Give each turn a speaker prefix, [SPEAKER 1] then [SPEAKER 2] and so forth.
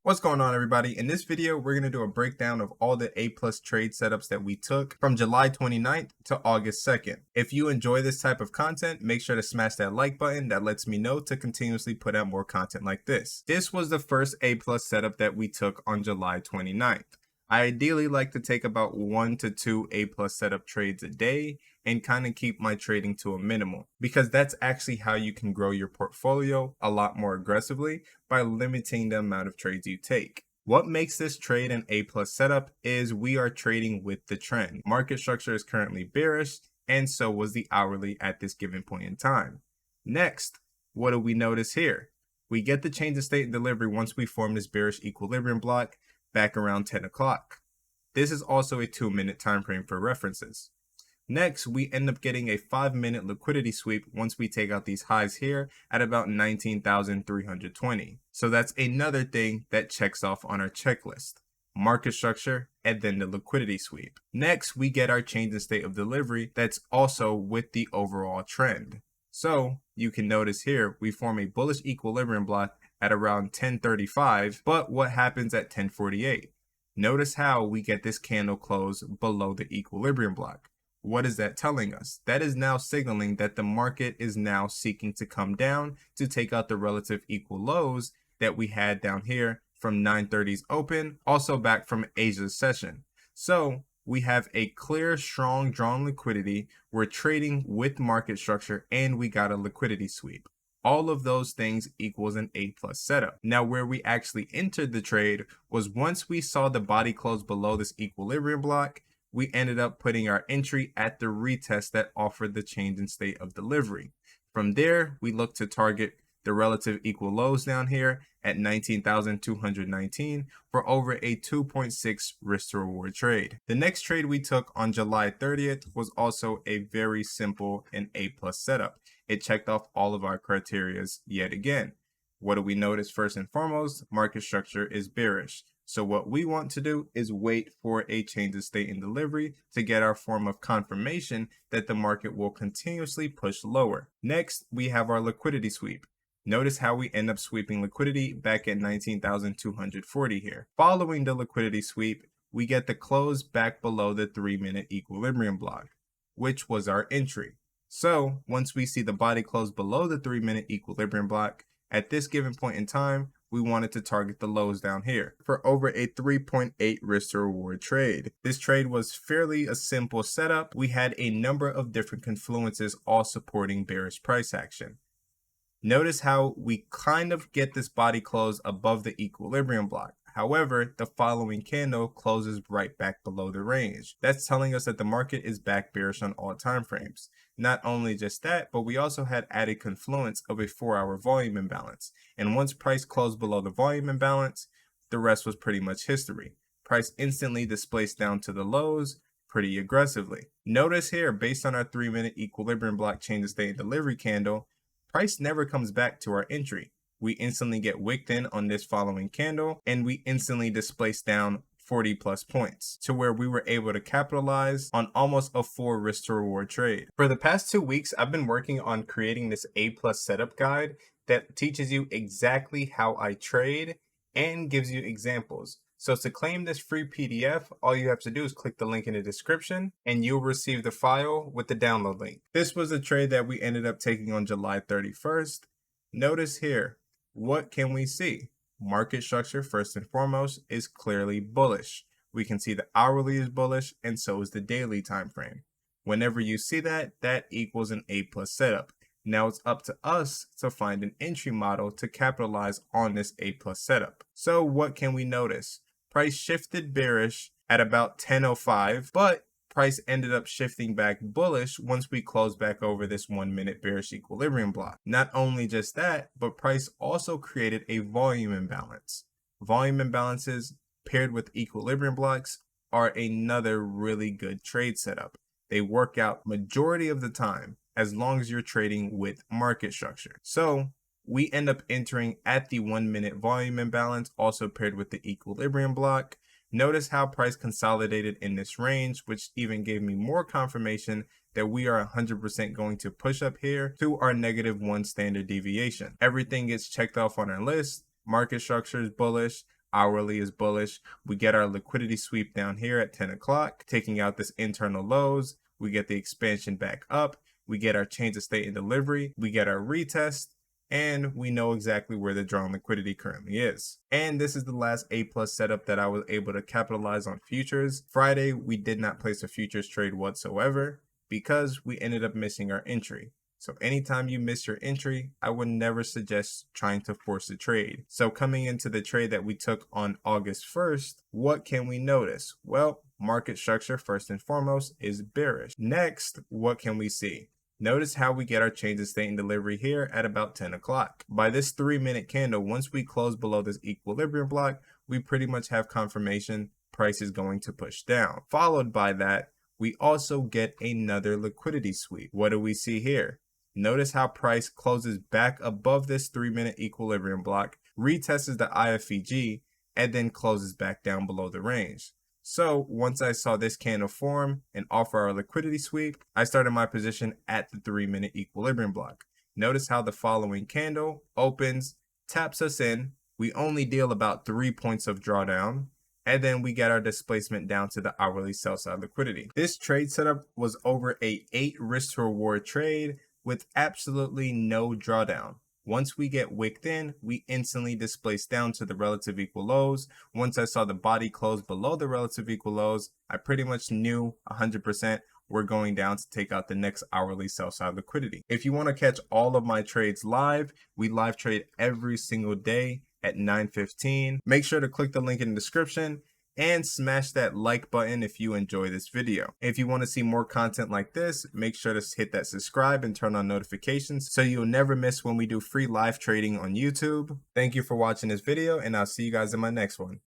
[SPEAKER 1] What's going on, everybody? In this video, we're going to do a breakdown of all the A plus trade setups that we took from July 29th to August 2nd. If you enjoy this type of content, make sure to smash that like button. That lets me know to continuously put out more content like this. This was the first A plus setup that we took on July 29th. I ideally like to take about 1 to 2 A plus setup trades a day and kind of keep my trading to a minimal, because that's actually how you can grow your portfolio a lot more aggressively by limiting the amount of trades you take. What makes this trade an A plus setup is we are trading with the trend. Market structure is currently bearish, and so was the hourly at this given point in time. Next, what do we notice here? We get the change in state and delivery once we form this bearish equilibrium block back around 10 o'clock. This is also a 2-minute time frame for references. Next, we end up getting a 5-minute liquidity sweep once we take out these highs here at about 19,320. So that's another thing that checks off on our checklist. Market structure and then the liquidity sweep. Next, we get our change in state of delivery that's also with the overall trend. So you can notice here, we form a bullish equilibrium block at around 10:35, but what happens at 10:48? Notice how we get this candle close below the equilibrium block. What is that telling us? That is now signaling that the market is now seeking to come down to take out the relative equal lows that we had down here from 9:30's open, also back from Asia's session. So we have a clear, strong, drawn liquidity. We're trading with market structure and we got a liquidity sweep. All of those things equals an A plus setup. Now, where we actually entered the trade was once we saw the body close below this equilibrium block, we ended up putting our entry at the retest that offered the change in state of delivery. From there, we look to target the relative equal lows down here at 19,219 for over a 2.6 risk to reward trade. The next trade we took on July 30th was also a very simple and A plus setup. It checked off all of our criterias yet again. What do we notice first and foremost? Market structure is bearish. So what we want to do is wait for a change of state in delivery to get our form of confirmation that the market will continuously push lower. Next, we have our liquidity sweep. Notice how we end up sweeping liquidity back at 19,240 here. Following the liquidity sweep, we get the close back below the 3-minute equilibrium block, which was our entry. So once we see the body close below the 3-minute equilibrium block, at this given point in time, we wanted to target the lows down here for over a 3.8 risk to reward trade. This trade was fairly a simple setup. We had a number of different confluences all supporting bearish price action. Notice how we kind of get this body close above the equilibrium block. However, the following candle closes right back below the range. That's telling us that the market is back bearish on all time frames. Not only just that, but we also had added confluence of a 4-hour volume imbalance. And once price closed below the volume imbalance, the rest was pretty much history. Price instantly displaced down to the lows pretty aggressively. Notice here, based on our 3-minute equilibrium block change of state and delivery candle, price never comes back to our entry. We instantly get wicked in on this following candle and we instantly displace down 40 plus points to where we were able to capitalize on almost a 4 risk to reward trade. For the past 2 weeks, I've been working on creating this A plus setup guide that teaches you exactly how I trade and gives you examples. So to claim this free PDF, all you have to do is click the link in the description and you'll receive the file with the download link. This was a trade that we ended up taking on July 31st. Notice here, what can we see? Market structure, first and foremost, is clearly bullish. We can see the hourly is bullish and so is the daily time frame. Whenever you see that, that equals an A plus setup. Now it's up to us to find an entry model to capitalize on this A plus setup. So what can we notice? Price shifted bearish at about 10:05, but price ended up shifting back bullish once we closed back over this 1-minute bearish equilibrium block. Not only just that, but price also created a volume imbalance. Volume imbalances paired with equilibrium blocks are another really good trade setup. They work out majority of the time as long as you're trading with market structure. So we end up entering at the 1-minute volume imbalance, also paired with the equilibrium block. Notice how price consolidated in this range, which even gave me more confirmation that we are 100% going to push up here to our -1 standard deviation. Everything gets checked off on our list. Market structure is bullish. hourly is bullish. We get our liquidity sweep down here at 10 o'clock, taking out this internal lows. We get the expansion back up. We get our change of state in delivery. We get our retest, and we know exactly where the drawn liquidity currently is. And this is the last A plus setup that I was able to capitalize on futures. Friday, we did not place a futures trade whatsoever because we ended up missing our entry. So anytime you miss your entry, I would never suggest trying to force a trade. So coming into the trade that we took on August 1st, what can we notice? Well, market structure first and foremost is bearish. Next, what can we see? Notice how we get our change of state and delivery here at about 10 o'clock. By this 3-minute candle, once we close below this equilibrium block, we pretty much have confirmation price is going to push down. Followed by that, we also get another liquidity sweep. What do we see here? Notice how price closes back above this 3-minute equilibrium block, retests the IFEG, and then closes back down below the range. So once I saw this candle form and offer our liquidity sweep, I started my position at the 3-minute equilibrium block. Notice how the following candle opens, taps us in. We only deal about 3 points of drawdown, and then we get our displacement down to the hourly sell side liquidity. This trade setup was over a 8 risk to reward trade with absolutely no drawdown. Once we get wicked in, we instantly displace down to the relative equal lows. Once I saw the body close below the relative equal lows, I pretty much knew 100% we're going down to take out the next hourly sell side liquidity. If you want to catch all of my trades live, we live trade every single day at 9:15. Make sure to click the link in the description and smash that like button if you enjoy this video. If you want to see more content like this, make sure to hit that subscribe and turn on notifications so you'll never miss when we do free live trading on YouTube. Thank you for watching this video, and I'll see you guys in my next one.